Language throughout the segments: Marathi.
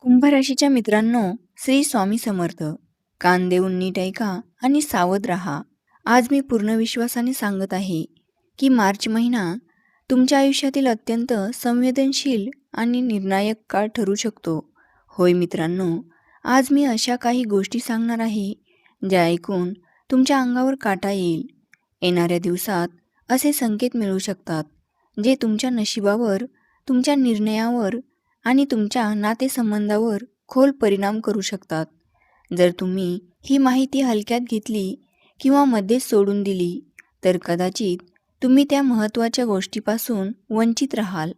कुंभ राशीच्या मित्रांनो, श्री स्वामी समर्थ. कान देऊन नीट ऐका आणि सावध राहा. आज मी पूर्ण विश्वासाने सांगत आहे की मार्च महिना तुमच्या आयुष्यातील अत्यंत संवेदनशील आणि निर्णायक काळ ठरू शकतो. होय मित्रांनो, आज मी अशा काही गोष्टी सांगणार आहे ज्या ऐकून तुमच्या अंगावर काटा येईल. येणाऱ्या दिवसात असे संकेत मिळू शकतात जे तुमच्या नशिबावर, तुमच्या निर्णयावर आणि तुमच्या नातेसंबंधावर खोल परिणाम करू शकतात. जर तुम्ही ही माहिती हलक्यात घेतली किंवा मध्येच सोडून दिली तर कदाचित तुम्ही त्या महत्त्वाच्या गोष्टीपासून वंचित राहाल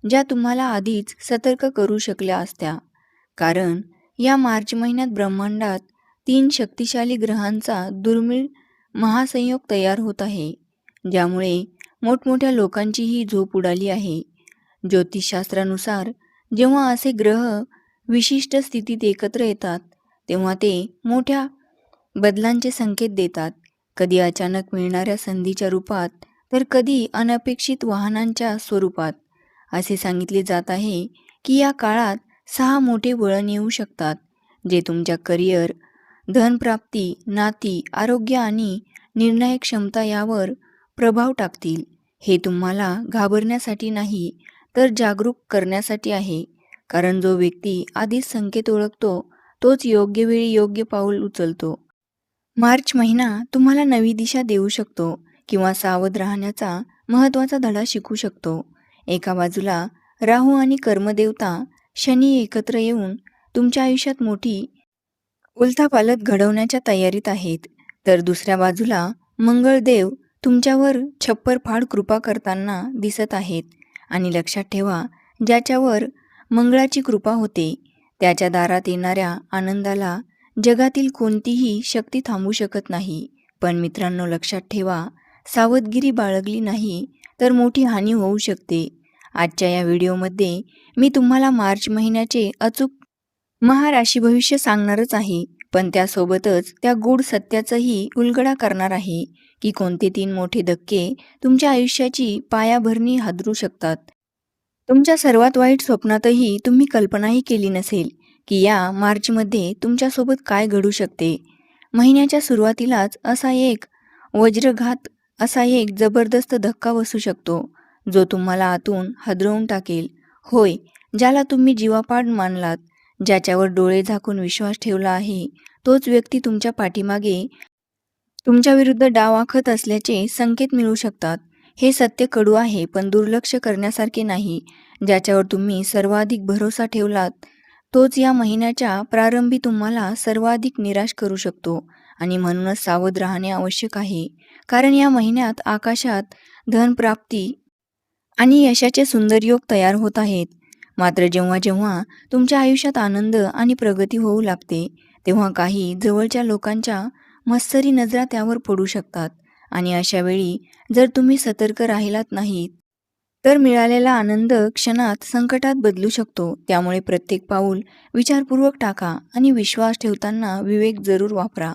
ज्या तुम्हाला आधीच सतर्क करू शकल्या असत्या. कारण या मार्च महिन्यात ब्रह्मांडात 3 शक्तिशाली ग्रहांचा दुर्मिळ महासंयोग तयार होत आहे, ज्यामुळे मोठमोठ्या लोकांचीही झोप उडाली आहे. ज्योतिषशास्त्रानुसार जेव्हा असे ग्रह विशिष्ट स्थितीत एकत्र येतात तेव्हा ते मोठ्या बदलांचे संकेत देतात. कधी अचानक मिळणाऱ्या संधीच्या रूपात तर कधी अनपेक्षित वाहनांच्या स्वरूपात. असे सांगितले जात आहे की या काळात 6 मोठे वळण येऊ शकतात जे तुमच्या करिअर, धनप्राप्ती, नाती, आरोग्य आणि निर्णायक क्षमता यावर प्रभाव टाकतील. हे तुम्हाला घाबरण्यासाठी नाही तर जागरूक करण्यासाठी आहे. कारण जो व्यक्ती आधीच संकेत ओळखतो तोच योग्य वेळी योग्य पाऊल उचलतो. मार्च महिना तुम्हाला नवी दिशा देऊ शकतो किंवा सावध राहण्याचा महत्त्वाचा धडा शिकू शकतो. एका बाजूला राहू आणि कर्मदेवता शनी एकत्र येऊन तुमच्या आयुष्यात मोठी उलथापालथ घडवण्याच्या तयारीत आहेत, तर दुसऱ्या बाजूला मंगळदेव तुमच्यावर छप्परफाड कृपा करताना दिसत आहेत. आणि लक्षात ठेवा, ज्याच्यावर मंगळाची कृपा होते त्याच्या दारात येणाऱ्या आनंदाला जगातील कोणतीही शक्ती थांबवू शकत नाही. पण मित्रांनो, लक्षात ठेवा, सावधगिरी बाळगली नाही तर मोठी हानी होऊ शकते. आजच्या या व्हिडिओमध्ये मी तुम्हाला मार्च महिन्याचे अचूक महाराशी भविष्य सांगणारच आहे, पण त्यासोबतच त्या गूढ सत्याचाही उलगडा करणार आहे की कोणते 3 मोठे धक्के तुमच्या आयुष्याची पायाभरणी हादरू शकतात. तुमच्या सर्वात वाईट स्वप्नातही तुम्ही कल्पनाही केली नसेल की या मार्चमध्ये तुमच्यासोबत काय घडू शकते. महिन्याच्या सुरुवातीलाच असा एक जबरदस्त धक्का बसू शकतो जो तुम्हाला आतून हादरवून टाकेल. होय, ज्याला तुम्ही जीवापाड मानलात, ज्याच्यावर डोळे झाकून विश्वास ठेवला आहे, तोच व्यक्ती तुमच्या पाठीमागे तुमच्या विरुद्ध डाव आखत असल्याचे संकेत मिळू शकतात. हे सत्य कडू आहे, पण दुर्लक्ष करण्यासारखे नाही. ज्याच्यावर तुम्ही सर्वाधिक भरोसा ठेवलात तोच या महिन्याच्या प्रारंभी तुम्हाला सर्वाधिक निराश करू शकतो. आणि म्हणूनच सावध राहणे आवश्यक आहे. कारण या महिन्यात आकाशात धनप्राप्ती आणि यशाचे सुंदर योग तयार होत आहेत. मात्र जेव्हा जेव्हा तुमच्या आयुष्यात आनंद आणि प्रगती होऊ लागते तेव्हा काही जवळच्या लोकांच्या मत्सरी नजरा त्यावर पडू शकतात. आणि अशा वेळी जर तुम्ही सतर्क राहिलात नाहीत तर मिळालेला आनंद क्षणात संकटात बदलू शकतो. त्यामुळे प्रत्येक पाऊल विचारपूर्वक टाका आणि विश्वास ठेवताना विवेक जरूर वापरा.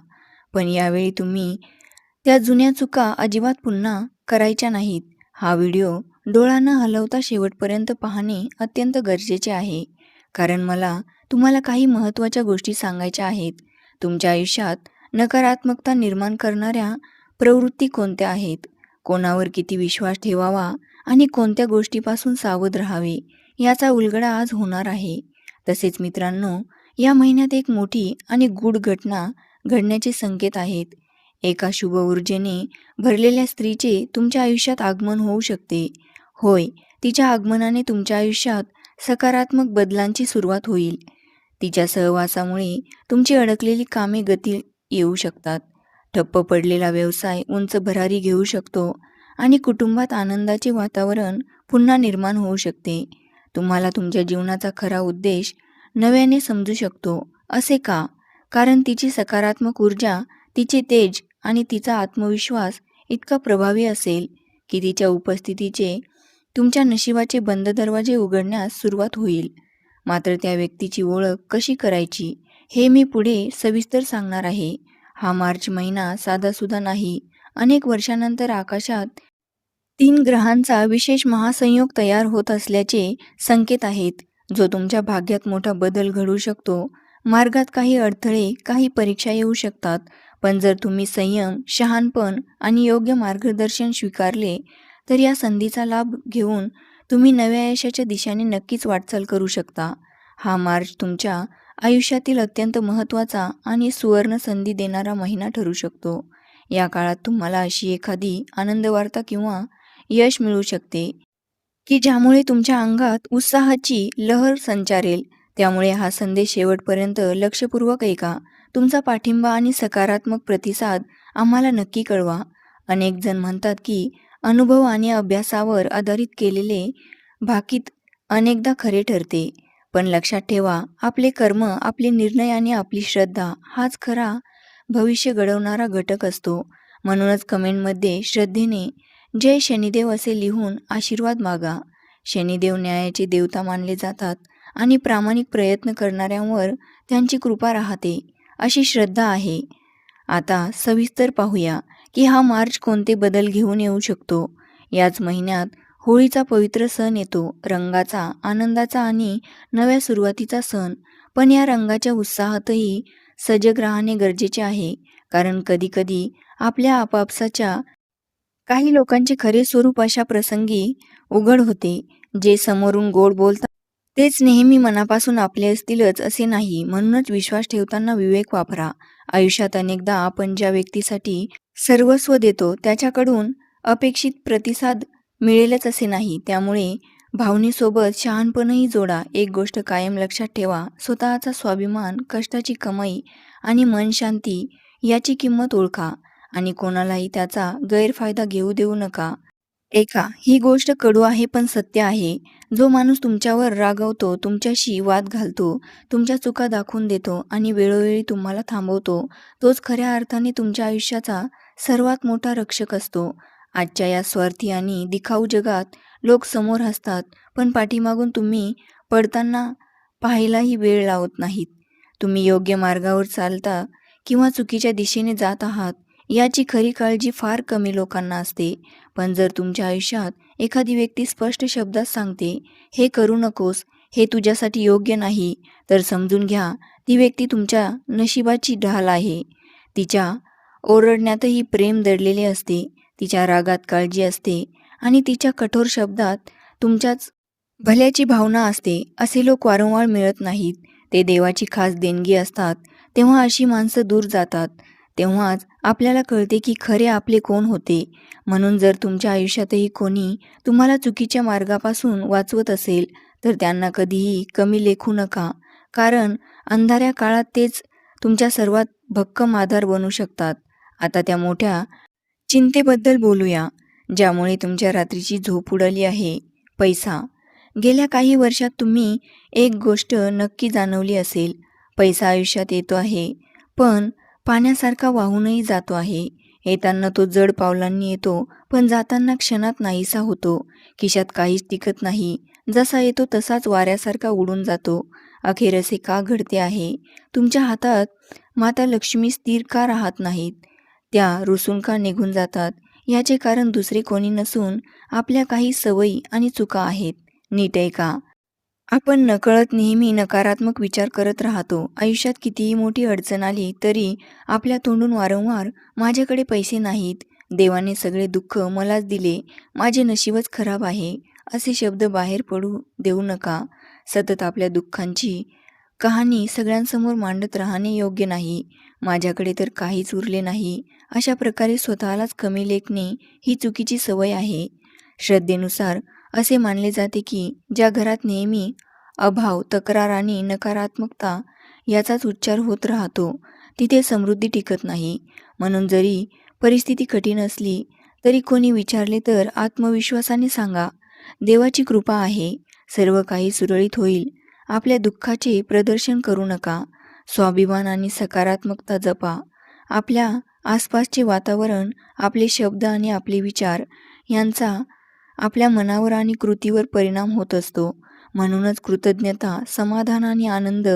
पण यावेळी तुम्ही त्या जुन्या चुका अजिबात पुन्हा करायच्या नाहीत. हा व्हिडिओ डोळा न हलवता शेवटपर्यंत पाहणे अत्यंत गरजेचे आहे, कारण मला तुम्हाला काही महत्त्वाच्या गोष्टी सांगायच्या आहेत. तुमच्या आयुष्यात नकारात्मकता निर्माण करणाऱ्या प्रवृत्ती कोणत्या आहेत, कोणावर किती विश्वास ठेवावा आणि कोणत्या गोष्टीपासून सावध राहावे याचा उलगडा आज होणार आहे. तसेच मित्रांनो, या महिन्यात एक मोठी आणि गूढ घटना घडण्याचे संकेत आहेत. एका शुभ ऊर्जेने भरलेल्या स्त्रीचे तुमच्या आयुष्यात आगमन होऊ शकते. होय, तिच्या आगमनाने तुमच्या आयुष्यात सकारात्मक बदलांची सुरुवात होईल. तिच्या सहवासामुळे तुमची अडकलेली कामे गती येऊ शकतात, ठप्प पडलेला व्यवसाय उंच भरारी घेऊ शकतो आणि कुटुंबात आनंदाचे वातावरण पुन्हा निर्माण होऊ शकते. तुम्हाला तुमच्या जीवनाचा खरा उद्देश नव्याने समजू शकतो. असे का? कारण तिची सकारात्मक ऊर्जा, तिचे तेज आणि तिचा आत्मविश्वास इतका प्रभावी असेल की तिच्या उपस्थितीचे तुमच्या नशिबाचे बंद दरवाजे उघडण्यास सुरुवात होईल. मात्र त्या व्यक्तीची ओळख कशी करायची हे मी पुढे सविस्तर सांगणार आहे. हा मार्च महिना साधासुद्धा नाही. अनेक वर्षानंतर आकाशात 3 ग्रहांचा विशेष महासंयोग तयार होत असल्याचे संकेत आहेत. जो तुमच्या भाग्यात मोठा बदल घडवू शकतो. मार्गात काही अडथळे, काही परीक्षा येऊ शकतात, पण जर तुम्ही संयम, शहाणपण आणि योग्य मार्गदर्शन स्वीकारले, तर या संधीचा लाभ घेऊन तुम्ही नव्या यशाच्या दिशेने नक्कीच वाटचाल करू शकता. हा मार्च तुमच्या आयुष्यातील अत्यंत महत्त्वाचा आणि सुवर्ण संधी देणारा महिना ठरू शकतो. या काळात तुम्हाला अशी एखादी आनंदवार्ता किंवा यश मिळू शकते, की ज्यामुळे तुमच्या अंगात उत्साहाची लहर संचारेल. त्यामुळे हा संदेश शेवटपर्यंत लक्षपूर्वक ऐका. तुमचा पाठिंबा आणि सकारात्मक प्रतिसाद आम्हाला नक्की कळवा. अनेक जण म्हणतात की अनुभव आणि अभ्यासावर आधारित केलेले भाकीत अनेकदा खरे ठरते. पण लक्षात ठेवा, आपले कर्म, आपले निर्णय आणि आपली श्रद्धा हाच खरा भविष्य घडवणारा घटक असतो. म्हणूनच कमेंटमध्ये श्रद्धेने जय शनिदेव असे लिहून आशीर्वाद मागा. शनिदेव न्यायाचे देवता मानले जातात आणि प्रामाणिक प्रयत्न करणाऱ्यांवर त्यांची कृपा राहते, अशी श्रद्धा आहे. आता सविस्तर पाहूया की हा मार्च कोणते बदल घेऊन येऊ शकतो. याच महिन्यात होळीचा पवित्र सण येतो. रंगाचा, आनंदाचा आणि नव्या सुरुवातीचा सण. पण या रंगाच्या उत्साहातही सजग राहणे गरजेचे आहे, कारण कधीकधी आपल्या आपापसाच्या काही लोकांचे खरे स्वरूप अशा प्रसंगी उघड होते. जे समोरून गोड बोलतात तेच नेहमी मनापासून आपले असतीलच असे नाही. म्हणूनच विश्वास ठेवताना विवेक वापरा. आयुष्यात अनेकदा आपण ज्या व्यक्तीसाठी सर्वस्व देतो त्याच्याकडून अपेक्षित प्रतिसाद मिळेलच असे नाही. त्यामुळे भावनेसोबत शहाणपणही जोडा. एक गोष्ट कायम लक्षात ठेवा, स्वतःचा स्वाभिमान, कष्टाची कमाई आणि मनशांती याची किंमत ओळखा आणि कोणालाही त्याचा गैरफायदा घेऊ देऊ नका. ही गोष्ट कडू आहे पण सत्य आहे. जो माणूस तुमच्यावर रागवतो, तुमच्याशी वाद घालतो, तुमच्या चुका दाखवून देतो आणि वेळोवेळी तुम्हाला थांबवतो, तोच खऱ्या अर्थाने तुमच्या आयुष्याचा सर्वात मोठा रक्षक असतो. आजच्या या स्वार्थी आणि दिखाऊ जगात लोक समोर हसतात, पण पाठीमागून तुम्ही पडताना पाहायलाही वेळ लावत नाहीत. तुम्ही योग्य मार्गावर चालता किंवा चुकीच्या दिशेने जात आहात याची खरी काळजी फार कमी लोकांना असते. पण जर तुमच्या आयुष्यात एखादी व्यक्ती स्पष्ट शब्दात सांगते, हे करू नकोस, हे तुझ्यासाठी योग्य नाही, तर समजून घ्या, ती व्यक्ती तुमच्या नशिबाची ढाल आहे. तिच्या ओरडण्यातही प्रेम दडलेले असते, तिच्या रागात काळजी असते आणि तिच्या कठोर शब्दात तुमच्याच भल्याची भावना असते. असे लोक वारंवार मिळत नाहीत. ते देवाची खास देणगी असतात. तेव्हा अशी माणसं दूर जातात. तेव्हाच आपल्याला कळते की खरे आपले कोण होते. म्हणून जर तुमच्या आयुष्यातही कोणी तुम्हाला चुकीच्या मार्गापासून वाचवत असेल, तर त्यांना कधीही कमी लेखू नका. कारण अंधाऱ्या काळात तेच तुमच्या सर्वात भक्कम आधार बनू शकतात. आता त्या मोठ्या चिंतेबद्दल बोलूया, ज्यामुळे तुमच्या रात्रीची झोप उडाली आहे. पैसा. गेल्या काही वर्षात तुम्ही एक गोष्ट नक्की जाणवली असेल. पैसा आयुष्यात येतो आहे, पण पाण्यासारखा वाहूनही जातो आहे. येताना तो जड पावलांनी येतो, पण जाताना क्षणात नाहीसा होतो. खिशात काहीच टिकत नाही. जसा येतो तसाच वाऱ्यासारखा उडून जातो. अखेर असे का घडते आहे? तुमच्या हातात माता लक्ष्मी स्थिर का राहत नाहीत? त्या रुसून का निघून जातात? याचे कारण दुसरे कोणी नसून आपल्या काही सवयी आणि चुका आहेत. नीट ऐका. आपण नकळत नेहमी नकारात्मक विचार करत राहतो. आयुष्यात कितीही मोठी अडचण आली तरी आपल्या तोंडून वारंवार माझ्याकडे पैसे नाहीत, देवाने सगळे दुःख मलाच दिले, माझे नशीबच खराब आहे, असे शब्द बाहेर पडू देऊ नका. सतत आपल्या दुःखांची कहाणी सगळ्यांसमोर मांडत राहणे योग्य नाही. माझ्याकडे तर काहीच उरले नाही, अशा प्रकारे स्वतःलाच कमी लेखणे ही चुकीची सवय आहे. श्रद्धेनुसार असे मानले जाते की ज्या घरात नेहमी अभाव, तक्रार आणि नकारात्मकता याचाच उच्चार होत राहतो, तिथे समृद्धी टिकत नाही. म्हणून जरी परिस्थिती कठीण असली तरी कोणी विचारले तर आत्मविश्वासाने सांगा, देवाची कृपा आहे, सर्व काही सुरळीत होईल. आपल्या दुःखाचे प्रदर्शन करू नका. स्वाभिमान आणि सकारात्मकता जपा. आपल्या आसपासचे वातावरण, आपले शब्द आणि आपले विचार यांचा आपल्या मनावर आणि कृतीवर परिणाम होत असतो. म्हणूनच कृतज्ञता, समाधान आणि आनंद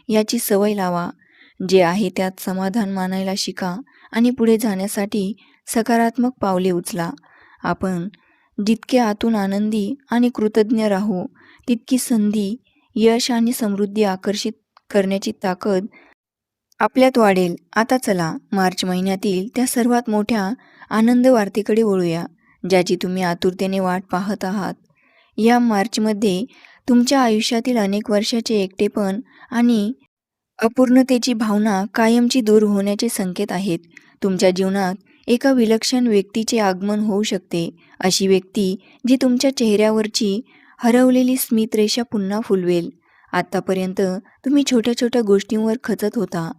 याची सवय लावा. जे आहे त्यात समाधान मानायला शिका आणि पुढे जाण्यासाठी सकारात्मक पावले उचला. आपण जितके आतून आनंदी आणि कृतज्ञ राहू, तितकी संधी यश आणि समृद्धी आकर्षित करण्याची ताकद आपल्यात वाढेल. आता चला मार्च महिन्यातील त्या सर्वात मोठ्या आनंद वार्तेकडे वळूया, ज्याची तुम्ही आतुरतेने वाट पाहत आहात. या मार्चमध्ये तुमच्या आयुष्यातील अनेक वर्षाचे एकटेपण आणि अपूर्णतेची भावना कायमची दूर होण्याचे संकेत आहेत. तुमच्या जीवनात एका विलक्षण व्यक्तीचे आगमन होऊ शकते. अशी व्यक्ती जी तुमच्या चेहऱ्यावरची हरवलेली स्मितरेषा पुन्हा फुलवेल. आतापर्यंत तुम्ही छोट्या छोट्या गोष्टींवर खचत होता,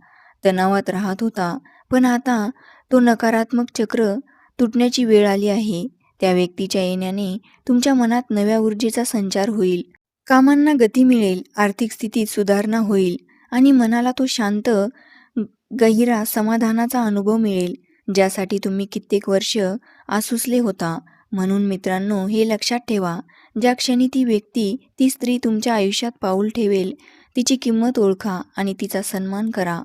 तणावात राहत होता, पण आता तो नकारात्मक चक्र तुटण्याची वेळ आली आहे. त्या व्यक्तीच्या येण्याने तुमच्या मनात नव्या ऊर्जेचा संचार होईल. कामांना गती मिळेल, आर्थिक स्थितीत सुधारणा होईल आणि मनाला तो शांत, गहिरा समाधानाचा अनुभव मिळेल, ज्यासाठी तुम्ही कित्येक वर्ष आसुसले होता. म्हणून मित्रांनो, हे लक्षात ठेवा, ज्या क्षणी ती व्यक्ती, ती स्त्री तुमच्या आयुष्यात पाऊल ठेवेल, तिची किंमत ओळखा आणि तिचा सन्मान करा.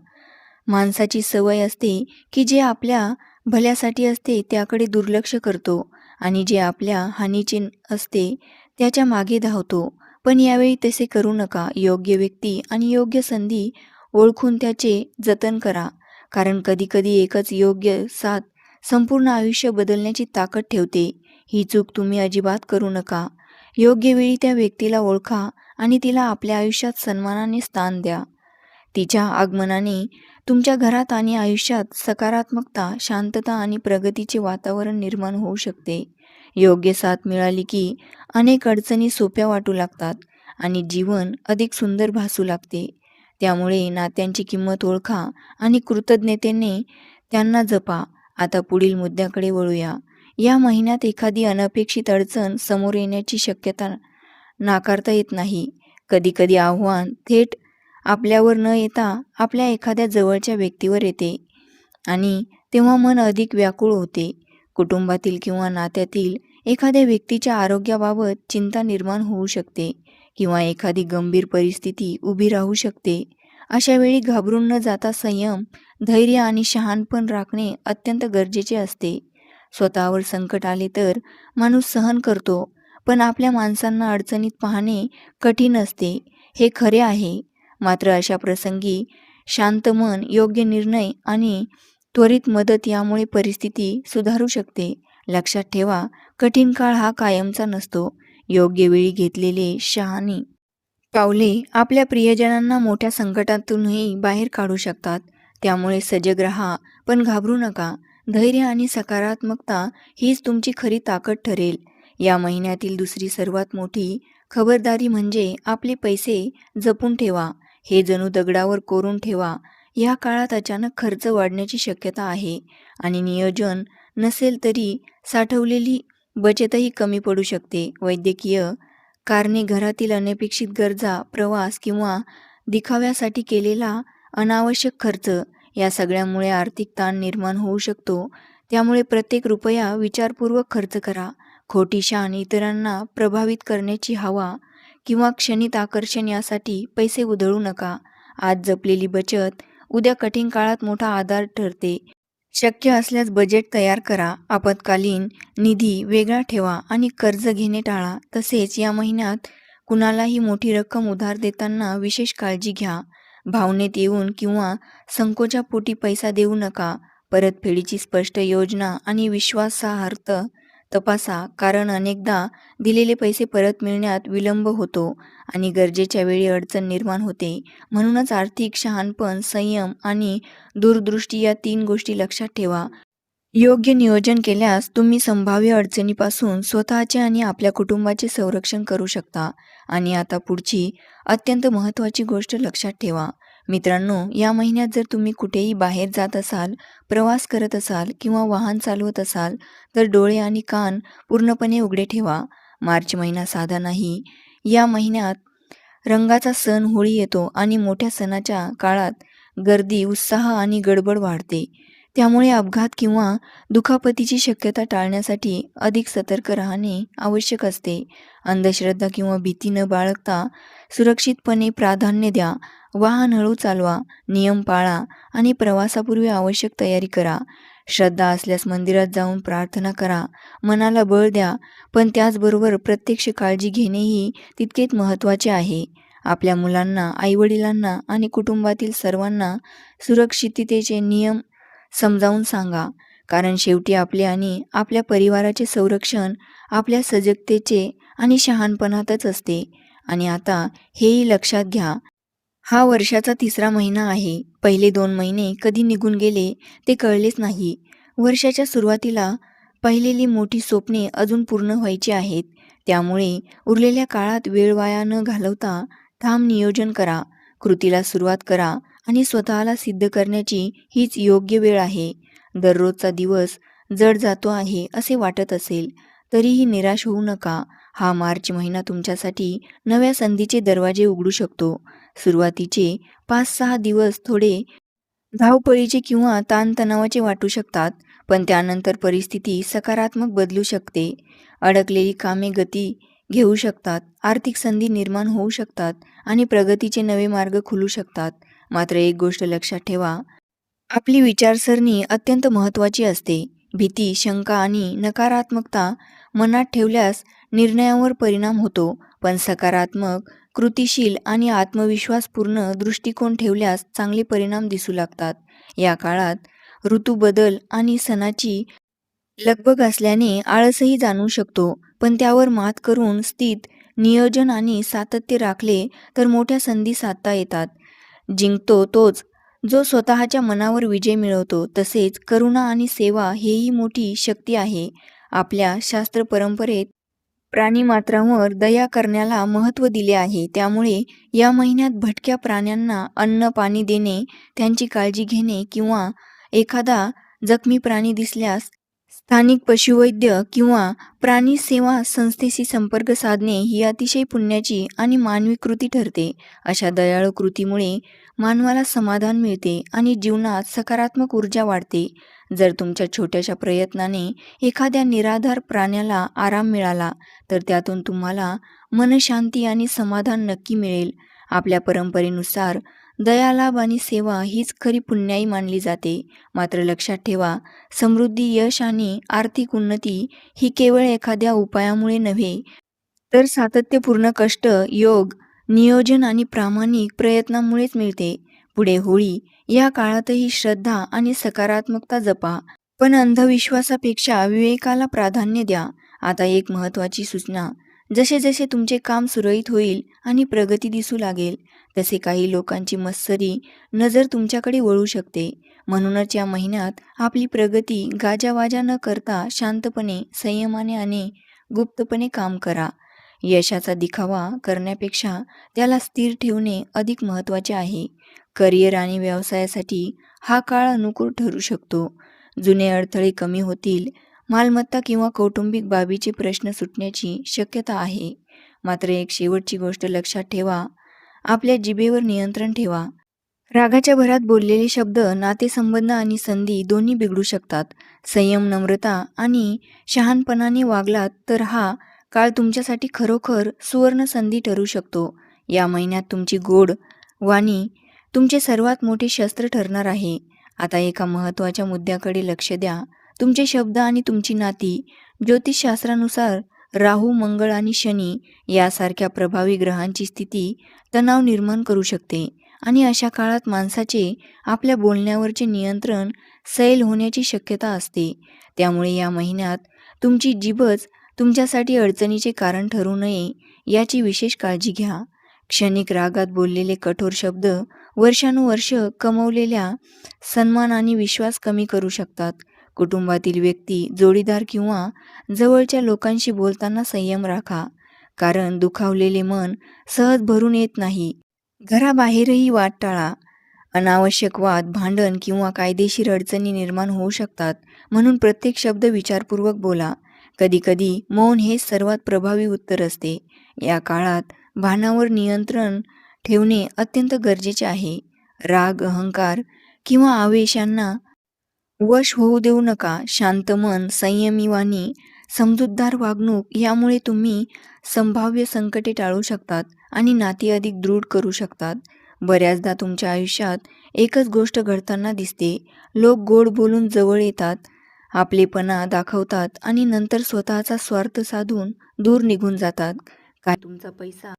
माणसाची सवय असते की जे आपल्या भल्यासाठी असते त्याकडे दुर्लक्ष करतो आणि जे आपल्या हानीचे असते त्याच्या मागे धावतो. पण यावेळी तसे करू नका. योग्य व्यक्ती आणि योग्य संधी ओळखून त्याचे जतन करा, कारण कधीकधी एकच योग्य साथ संपूर्ण आयुष्य बदलण्याची ताकद ठेवते. ही चूक तुम्ही अजिबात करू नका. योग्य वेळी त्या व्यक्तीला ओळखा आणि तिला आपल्या आयुष्यात सन्मानाने स्थान द्या. तिच्या आगमनाने तुमच्या घरात आणि आयुष्यात सकारात्मकता, शांतता आणि प्रगतीचे वातावरण निर्माण होऊ शकते. योग्य साथ मिळाली की अनेक अडचणी सोप्या वाटू लागतात आणि जीवन अधिक सुंदर भासू लागते. त्यामुळे नात्यांची किंमत ओळखा आणि कृतज्ञतेने त्यांना जपा. आता पुढील मुद्द्याकडे वळूया. या महिन्यात एखादी अनपेक्षित अडचण समोर येण्याची शक्यता नाकारता येत नाही. कधीकधी आव्हान थेट आपल्यावर न येता आपल्या एखाद्या जवळच्या व्यक्तीवर येते आणि तेव्हा मन अधिक व्याकुळ होते. कुटुंबातील किंवा नात्यातील एखाद्या व्यक्तीच्या आरोग्याबाबत चिंता निर्माण होऊ शकते किंवा एखादी गंभीर परिस्थिती उभी राहू शकते. अशा वेळी घाबरून न जाता संयम, धैर्य आणि शहाणपण राखणे अत्यंत गरजेचे असते. स्वतःवर संकट आले तर माणूस सहन करतो, पण आपल्या माणसांना अडचणीत पाहणे कठीण असते, हे खरे आहे. मात्र अशा प्रसंगी शांत मन, योग्य निर्णय आणि त्वरित मदत यामुळे परिस्थिती सुधारू शकते. लक्षात ठेवा, कठीण काळ हा कायमचा नसतो. योग्य वेळी घेतलेले शहाणी पावले आपल्या प्रियजनांना मोठ्या संकटातूनही बाहेर काढू शकतात. त्यामुळे सजग राहा, पण घाबरू नका. धैर्य आणि सकारात्मकता हीच तुमची खरी ताकद ठरेल. या महिन्यातील दुसरी सर्वात मोठी खबरदारी म्हणजे आपले पैसे जपून ठेवा. हे जणू दगडावर कोरून ठेवा. या काळात अचानक खर्च वाढण्याची शक्यता आहे आणि नियोजन नसेल तरी साठवलेली बचतही कमी पडू शकते. वैद्यकीय कारणे, घरातील अनपेक्षित गरजा, प्रवास किंवा दिखाव्यासाठी केलेला अनावश्यक खर्च या सगळ्यामुळे आर्थिक ताण निर्माण होऊ शकतो. त्यामुळे प्रत्येक रुपया विचारपूर्वक खर्च करा. खोटी शान, इतरांना प्रभावित करण्याची हवा किंवा क्षणिक आकर्षण यासाठी पैसे उधळू नका. आज जपलेली बचत उद्या कठीण काळात मोठा आधार ठरते. शक्य असल्यास बजेट तयार करा. आपत्कालीन निधी वेगळा ठेवा आणि कर्ज घेणे टाळा. तसेच या महिन्यात कुणालाही मोठी रक्कम उधार देताना विशेष काळजी घ्या. भावनेत येऊन किंवा संकोचापोटी पैसा देऊ नका. परतफेडीची स्पष्ट योजना आणि विश्वासार्हता तपासा, कारण अनेकदा दिलेले पैसे परत मिळण्यात विलंब होतो आणि गरजेच्या वेळी अडचण निर्माण होते. म्हणूनच आर्थिक शहाणपण, संयम आणि दूरदृष्टी या 3 गोष्टी लक्षात ठेवा. योग्य नियोजन केल्यास तुम्ही संभाव्य अडचणीपासून स्वतःचे आणि आपल्या कुटुंबाचे संरक्षण करू शकता. आणि आता पुढची अत्यंत महत्त्वाची गोष्ट लक्षात ठेवा. मित्रांनो, या महिन्यात जर तुम्ही कुठेही बाहेर जात असाल, प्रवास करत असाल किंवा वाहन चालवत असाल, तर डोळे आणि कान पूर्णपणे उघडे ठेवा. मार्च महिना साधा नाही. या महिन्यात रंगाचा सण होळी येतो आणि मोठ्या सणाच्या काळात गर्दी, उत्साह आणि गडबड वाढते. त्यामुळे अपघात किंवा दुखापतीची शक्यता टाळण्यासाठी अधिक सतर्क राहणे आवश्यक असते. अंधश्रद्धा किंवा भीती न बाळगता सुरक्षितपणे प्राधान्य द्या. वाहन हळू चालवा, नियम पाळा आणि प्रवासापूर्वी आवश्यक तयारी करा. श्रद्धा असल्यास मंदिरात जाऊन प्रार्थना करा. मनाला बळ द्या, पण त्याचबरोबर प्रत्यक्ष काळजी घेणेही तितकेच महत्त्वाचे आहे. आपल्या मुलांना, आईवडिलांना आणि कुटुंबातील सर्वांना सुरक्षिततेचे नियम समजावून सांगा. कारण शेवटी आपले आणि आपल्या परिवाराचे संरक्षण आपल्या सजगतेचे आणि शहाणपणातच असते. आणि आता हेही लक्षात घ्या, हा वर्षाचा तिसरा महिना आहे. पहिले 2 महिने कधी निघून गेले ते कळलेच नाही. वर्षाच्या सुरुवातीला पाहिलेली मोठी स्वप्ने अजून पूर्ण व्हायची आहेत. त्यामुळे उरलेल्या काळात वेळ वाया न घालवता ठाम नियोजन करा, कृतीला सुरुवात करा आणि स्वतःला सिद्ध करण्याची हीच योग्य वेळ आहे. दररोजचा दिवस जड जातो आहे असे वाटत असेल, तरीही निराश होऊ नका. हा मार्च महिना तुमच्यासाठी नव्या संधीचे दरवाजे उघडू शकतो. सुरुवातीचे 5-6 दिवस थोडे धावपळीचे किंवा ताणतणावाचे वाटू शकतात, पण त्यानंतर परिस्थिती सकारात्मक बदलू शकते. अडकलेली कामे गती घेऊ शकतात, आर्थिक संधी निर्माण होऊ शकतात आणि प्रगतीचे नवे मार्ग खुलू शकतात. मात्र एक गोष्ट लक्षात ठेवा, आपली विचारसरणी अत्यंत महत्त्वाची असते. भीती, शंका आणि नकारात्मकता मनात ठेवल्यास निर्णयावर परिणाम होतो, पण सकारात्मक, कृतिशील आणि आत्मविश्वासपूर्ण दृष्टिकोन ठेवल्यास चांगले परिणाम दिसू लागतात. या काळात ऋतूबदल आणि सणाची लगबग असल्याने आळसही जाणवू शकतो, पण त्यावर मात करून स्थित नियोजन आणि सातत्य राखले तर मोठ्या संधी साधता येतात. जिंकतो तोच जो स्वतःच्या मनावर विजय मिळवतो. तसेच करुणा आणि सेवा हेही मोठी शक्ती आहे. आपल्या शास्त्र परंपरेत प्राणीमात्रांवर दया करण्याला महत्त्व दिले आहे. त्यामुळे या महिन्यात भटक्या प्राण्यांना अन्न पाणी देणे, त्यांची काळजी घेणे किंवा एखादा जखमी प्राणी दिसल्यास स्थानिक पशुवैद्य किंवा प्राणी सेवा संस्थेशी संपर्क साधणे ही अतिशय पुण्याची आणि मानवी कृती ठरते. अशा दयाळू कृतीमुळे मानवाला समाधान मिळते आणि जीवनात सकारात्मक ऊर्जा वाढते. जर तुमच्या छोट्याशा प्रयत्नाने एखाद्या निराधार प्राण्याला आराम मिळाला, तर त्यातून तुम्हाला मनशांती आणि समाधान नक्की मिळेल. आपल्या परंपरेनुसार दयालाभ आणि सेवा हीच खरी पुण्याई मानली जाते. मात्र लक्षात ठेवा, समृद्धी, यश आणि आर्थिक उन्नती ही केवळ एखाद्या उपायामुळे नव्हे, तर सातत्यपूर्ण कष्ट, योग, नियोजन आणि प्रामाणिक प्रयत्नांमुळेच मिळते. पुढे होळी या काळातही श्रद्धा आणि सकारात्मकता जपा, पण अंधविश्वासापेक्षा विवेकाला प्राधान्य द्या. आता एक महत्त्वाची सूचना, जसे जसे तुमचे काम सुरळीत होईल आणि प्रगती दिसू लागेल, तसे काही लोकांची मत्सरी नजर तुमच्याकडे वळू शकते. म्हणूनच या महिन्यात आपली प्रगती गाजावाजा न करता शांतपणे, संयमाने आणि गुप्तपणे काम करा. यशाचा दिखावा करण्यापेक्षा त्याला स्थिर ठेवणे अधिक महत्त्वाचे आहे. करिअर आणि व्यवसायासाठी हा काळ अनुकूल ठरू शकतो. जुने अडथळे कमी होतील, मालमत्ता किंवा कौटुंबिक बाबीचे प्रश्न सुटण्याची शक्यता आहे. मात्र एक शेवटची गोष्ट लक्षात ठेवा, आपल्या जिभेवर नियंत्रण ठेवा. रागाच्या भरात बोललेले शब्द नातेसंबंध आणि संधी दोन्ही बिघडू शकतात. संयम, नम्रता आणि शहाणपणाने वागलात तर हा काळ तुमच्यासाठी खरोखर सुवर्ण संधी ठरू शकतो. या महिन्यात तुमची गोड वाणी तुमचे सर्वात मोठे शस्त्र ठरणार आहे. आता एका महत्त्वाच्या मुद्द्याकडे लक्ष द्या. तुमचे शब्द आणि तुमची नाती. ज्योतिषशास्त्रानुसार राहू, मंगळ आणि शनी यासारख्या प्रभावी ग्रहांची स्थिती तणाव निर्माण करू शकते आणि अशा काळात माणसाचे आपल्या बोलण्यावरचे नियंत्रण सैल होण्याची शक्यता असते. त्यामुळे या महिन्यात तुमची जीभच तुमच्यासाठी अडचणीचे कारण ठरू नये याची विशेष काळजी घ्या. क्षणिक रागात बोललेले कठोर शब्द वर्षानुवर्ष कमवलेल्या सन्मान आणि विश्वास कमी करू शकतात. कुटुंबातील व्यक्ती, जोडीदार किंवा जवळच्या लोकांशी बोलताना संयम राखा, कारण दुखावलेले मन सहज भरून येत नाही. घराबाहेरही वाद टाळा. अनावश्यक वाद, भांडण किंवा कायदेशीर अडचणी निर्माण होऊ शकतात. म्हणून प्रत्येक शब्द विचारपूर्वक बोला. कधीकधी मौन हे सर्वात प्रभावी उत्तर असते. या काळात भावनांवर नियंत्रण ठेवणे अत्यंत गरजेचे आहे. राग, अहंकार किंवा आवेशांना वश होऊ देऊ नका. शांत मन, संयमी वाणी, समजूतदार वागणूक यामुळे तुम्ही संभाव्य संकटे टाळू शकतात आणि नाती अधिक दृढ करू शकतात. बऱ्याचदा तुमच्या आयुष्यात एकच गोष्ट घडताना दिसते. लोक गोड बोलून जवळ येतात, आपलेपणा दाखवतात आणि नंतर स्वतःचा स्वार्थ साधून दूर निघून जातात. काय तुमचा पैसा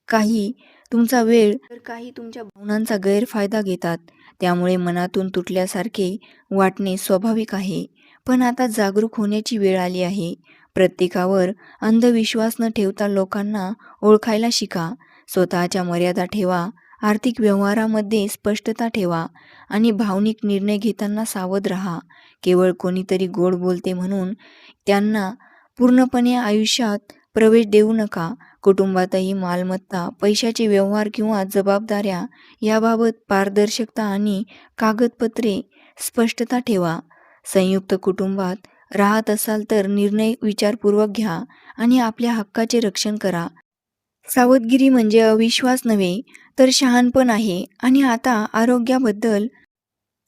काही तुमचा वेळ तर काही तुमच्या भावनांचा गैरफायदा घेतात. त्यामुळे मनातून तुटल्यासारखे वाटणे स्वाभाविक आहे. पण आता जागरूक होण्याची वेळ आली आहे. प्रत्येकावर अंधविश्वास न ठेवता लोकांना ओळखायला शिका. स्वतःच्या मर्यादा ठेवा. आर्थिक व्यवहारामध्ये स्पष्टता ठेवा आणि भावनिक निर्णय घेताना सावध राहा. केवळ कोणीतरी गोड बोलते म्हणून त्यांना पूर्णपणे आयुष्यात प्रवेश देऊ नका. कुटुंबातही मालमत्ता, पैशाचे व्यवहार किंवा जबाबदाऱ्या याबाबत पारदर्शकता आणि कागदपत्रे स्पष्टता ठेवा. संयुक्त कुटुंबात राहत असाल तर निर्णय विचारपूर्वक घ्या आणि आपल्या हक्काचे रक्षण करा. सावधगिरी म्हणजे अविश्वास नव्हे तर शहाणपण आहे. आणि आता आरोग्याबद्दल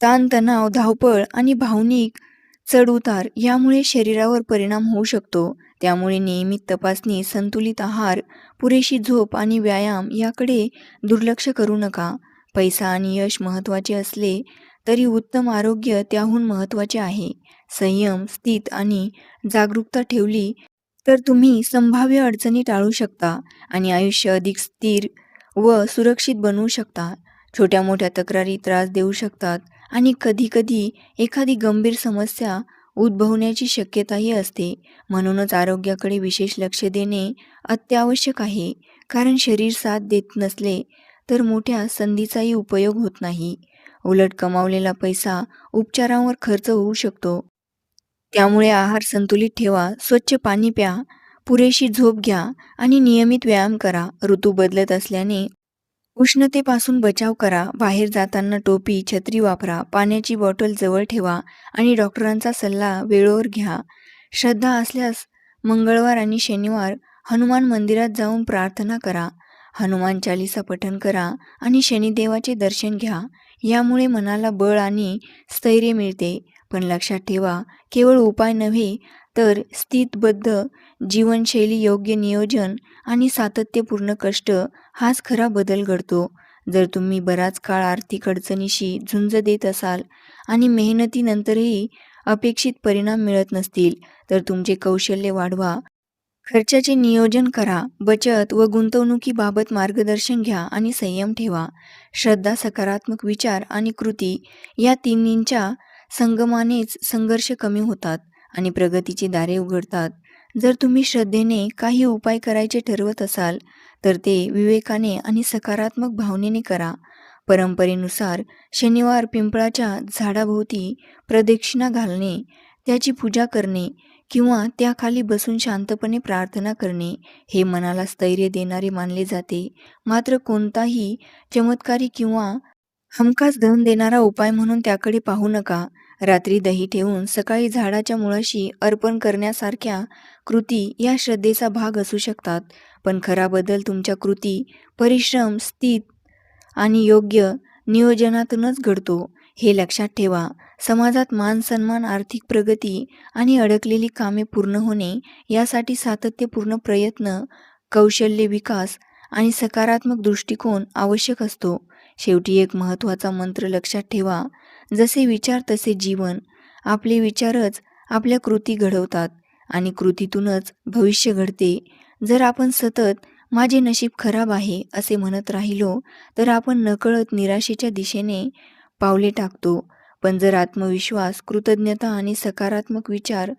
ताणतणाव, धावपळ आणि भावनिक चढ-उतार यामुळे शरीरावर परिणाम होऊ शकतो. त्यामुळे नियमित तपासणी, संतुलित आहार, पुरेशी झोप आणि व्यायाम याकडे दुर्लक्ष करू नका. पैसा आणि यश महत्त्वाचे असले तरी उत्तम आरोग्य त्याहून महत्त्वाचे आहे. संयम, स्थित आणि जागरूकता ठेवली तर तुम्ही संभाव्य अडचणी टाळू शकता आणि आयुष्य अधिक स्थिर व सुरक्षित बनवू शकता. छोट्या-मोठ्या तक्रारी त्रास देऊ शकतात आणि कधी-कधी एखादी गंभीर समस्या उद्भवण्याची शक्यताही असते. म्हणूनच आरोग्याकडे विशेष लक्ष देणे अत्यावश्यक आहे. कारण शरीर साथ देत नसले तर मोठ्या संधीचाही उपयोग होत नाही. उलट कमावलेला पैसा उपचारांवर खर्च होऊ शकतो. त्यामुळे आहार संतुलित ठेवा, स्वच्छ पाणी प्या, पुरेशी झोप घ्या आणि नियमित व्यायाम करा. ऋतू बदलत असल्याने उष्णतेपासून बचाव करा. बाहेर जाताना टोपी, छत्री वापरा, पाण्याची बॉटल जवळ ठेवा आणि डॉक्टरांचा सल्ला वेळेवर घ्या. श्रद्धा असल्यास मंगळवार आणि शनिवार हनुमान मंदिरात जाऊन प्रार्थना करा. हनुमान चालीसा पठण करा आणि शनिदेवाचे दर्शन घ्या. यामुळे मनाला बळ आणि स्थैर्य मिळते. पण लक्षात ठेवा, केवळ उपाय नव्हे तर स्थितबद्ध जीवनशैली, योग्य नियोजन आणि सातत्यपूर्ण कष्ट हाच खरा बदल घडतो. जर तुम्ही बराच काळ आर्थिक अडचणीशी झुंज देत असाल आणि मेहनतीनंतरही अपेक्षित परिणाम मिळत नसतील तर तुमचे कौशल्य वाढवा. खर्चाचे नियोजन करा, बचत व गुंतवणुकीबाबत मार्गदर्शन घ्या आणि संयम ठेवा. श्रद्धा, सकारात्मक विचार आणि कृती या तिन्हींच्या संगमानेच संघर्ष कमी होतात आणि प्रगतीची दारे उघडतात. जर तुम्ही श्रद्धेने काही उपाय करायचे ठरवत असाल तर ते विवेकाने आणि सकारात्मक भावनेने करा. परंपरेनुसार शनिवार पिंपळाच्या झाडाभोवती प्रदक्षिणा घालणे, त्याची पूजा करणे किंवा त्याखाली बसून शांतपणे प्रार्थना करणे हे मनाला स्थैर्य देणारे मानले जाते. मात्र कोणताही चमत्कारी किंवा हमखास धन देणारा उपाय म्हणून त्याकडे पाहू नका. रात्री दही ठेवून सकाळी झाडाच्या मुळाशी अर्पण करण्यासारख्या कृती या श्रद्धेचा भाग असू शकतात. पण खरा बदल तुमच्या कृती, परिश्रम, स्थित आणि योग्य नियोजनातूनच घडतो. हे लक्षात ठेवा. समाजात मान सन्मान, आर्थिक प्रगती आणि अडकलेली कामे पूर्ण होणे यासाठी सातत्यपूर्ण प्रयत्न, कौशल्य विकास आणि सकारात्मक दृष्टिकोन आवश्यक असतो. शेवटी एक महत्त्वाचा मंत्र लक्षात ठेवा, जसे विचार तसे जीवन. आपले विचारच आपल्या कृती घडवतात आणि कृतीतूनच भविष्य घडते. जर आपण सतत माझे नशीब खराब आहे असे म्हणत राहिलो तर आपण नकळत निराशेच्या दिशेने पावले टाकतो. पण जर आत्मविश्वास, कृतज्ञता आणि सकारात्मक विचार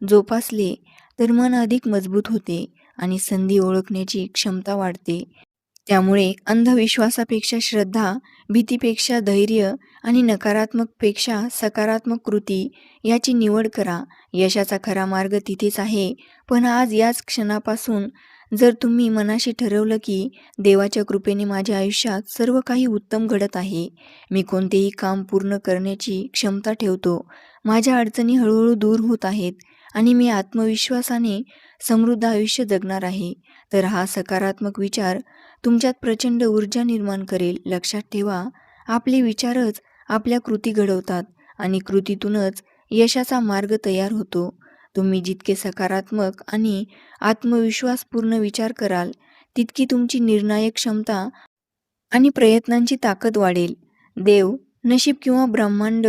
जोपासले तर मन अधिक मजबूत होते आणि संधी ओळखण्याची क्षमता वाढते. त्यामुळे अंधविश्वासापेक्षा श्रद्धा, भीतीपेक्षा धैर्य आणि नकारात्मकपेक्षा सकारात्मक कृती याची निवड करा. यशाचा खरा मार्ग तिथेच आहे. पण आज याच क्षणापासून जर तुम्ही मनाशी ठरवलं की देवाच्या कृपेने माझ्या आयुष्यात सर्व काही उत्तम घडत आहे, मी कोणतेही काम पूर्ण करण्याची क्षमता ठेवतो, माझ्या अडचणी हळूहळू दूर होत आहेत आणि मी आत्मविश्वासाने समृद्ध आयुष्य जगणार आहे, तर हा सकारात्मक विचार तुमच्यात प्रचंड ऊर्जा निर्माण करेल. लक्षात ठेवा, आपले विचारच आपल्या कृती घडवतात आणि कृतीतूनच यशाचा मार्ग तयार होतो. तुम्ही जितके सकारात्मक आणि आत्मविश्वासपूर्ण विचार कराल, तितकी तुमची निर्णायक क्षमता आणि प्रयत्नांची ताकद वाढेल. देव, नशीब किंवा ब्रह्मांड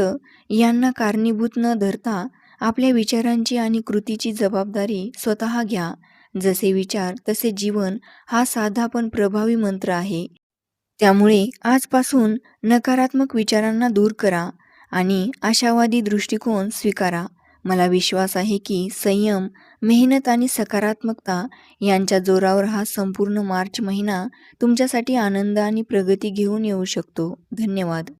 यांना कारणीभूत न धरता आपल्या विचारांची आणि कृतीची जबाबदारी स्वतः घ्या. जसे विचार तसे जीवन हा साधा पण प्रभावी मंत्र आहे. त्यामुळे आजपासून नकारात्मक विचारांना दूर करा आणि आशावादी दृष्टिकोन स्वीकारा. मला विश्वास आहे की संयम, मेहनत आणि सकारात्मकता यांच्या जोरावर हा संपूर्ण मार्च महिना तुमच्यासाठी आनंद आणि प्रगती घेऊन येऊ शकतो. धन्यवाद.